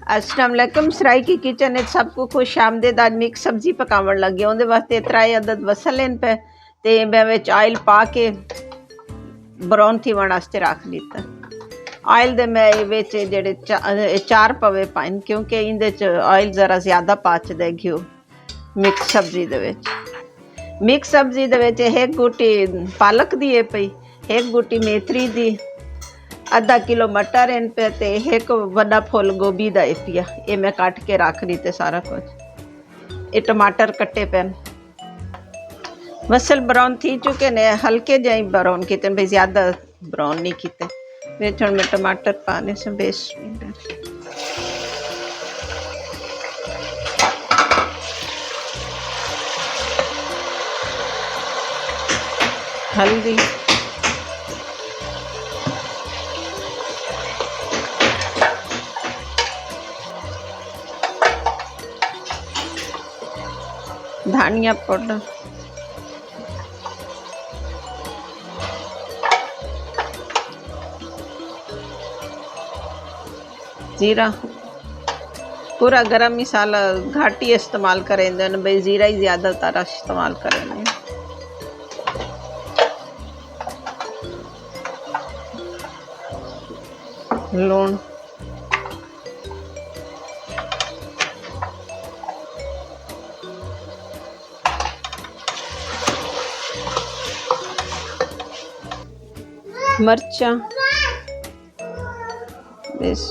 अस्सलाम वालेकुम। सराय की किचन सबको खुश आमदेद। आज मिक्स सब्जी पकावन लगे उहदे वास्ते 3 अदद वसल लेन पे ते मैं विच ऑयल पा के ब्राउन थीवन वास्ते रख दिता। ऑयल दे मैं विच जेड़े 4 पवे पाइन क्योंकि इंदे च ऑयल ज़रा ज़्यादा पचदा घ्यो। मिक्स सब्जी दे विच एक गुटी पालक दी है पई, एक गुटी मेथरी दी, आधा किलो मटर इन पे ते एक वड्डा फुल गोभी दा पिया। ये मैं काट के रख दी सारा कुछ। ये टमाटर कट्टे पैन वसल ब्राउन थी चुके ने, हल्के जाई ब्राउन किते भाई ज़्यादा ब्राउन नहीं किते। विच हुण मैं टमाटर पाने से बेस हल्दी, धनिया पाउडर, जीरा, पूरा गरम मसाला घाट ही इस्तेमाल करें भाई, जीरा ही ज़्यादातर इस्तेमाल करें। लूण, मर्चा बस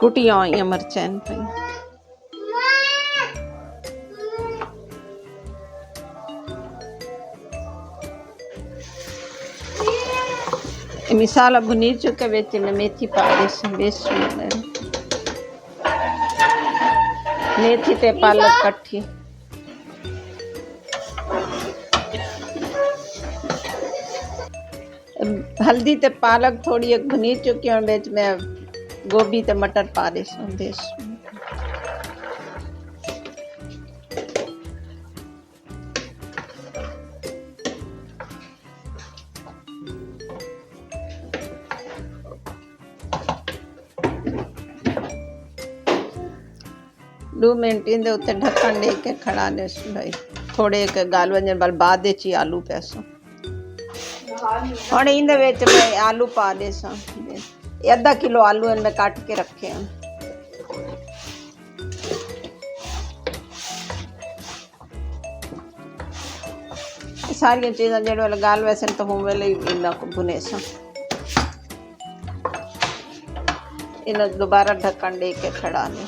कुटिया हुई मर्चा इन पे। मसाला भुनी चुके बेच मेथी पा बेस मेथी ते पालक कट्ठी, हल्दी ते पालक थोड़ी एक भुनी चुकी हूँ। बेच मैं गोभी ते मटर पा दे बेस। दो मिनट इंदे उत्ते ढक्कन दे के खड़ा ने भाई, थोड़े एक गाल वजन बाल बाद ची आलू पैसो। हुण इंदे विच मैं आलू पा दे सा। आधा किलो आलू मैं काट के रखे हैं। सारिया चीज़ां जेड़े वाले गाल वैसे तो हूँ वेले इन्ना को भुने सा। इन्हें दोबारा ढक्कन दे के खड़ा ने।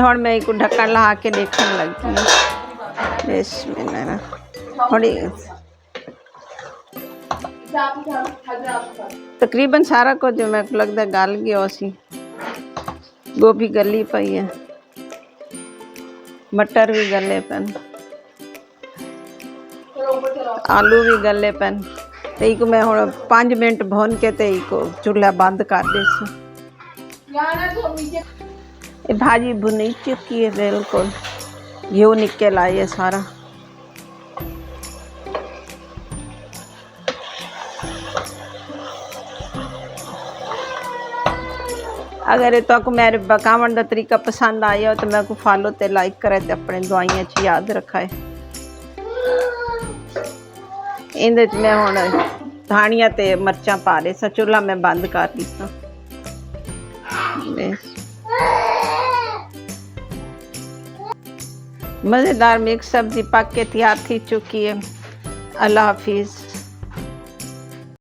हुण मैं एक ढक्कन ला के देखने लगी बेस मैंने ना थोड़ी तकरीबन सारा कुछ जो मेरे को लगता गल गया सी। गोभी गली पई है, मटर भी गले पैन, आलू भी गले पैन। तो एक मैं हुण 5 मिनट भून के ते एक चूल्हा बंद कर दे सी। ये भाजी भुनी चुकी है बिल्कुल, घ्यो निकल आई है सारा। अगर तो मेरे पकावन का तरीका पसंद आया हो तो मैं को फॉलो ते लाइक करे ते अपने दुआइयां च याद रखाए। इंदे च मैं हुण धनिया ते मर्चा पा दे सा। चूल्हा मैं बंद कर दिता। मज़ेदार मिक्स सब्जी पक के तैयार थी चुकी है। अल्लाह हाफिज़।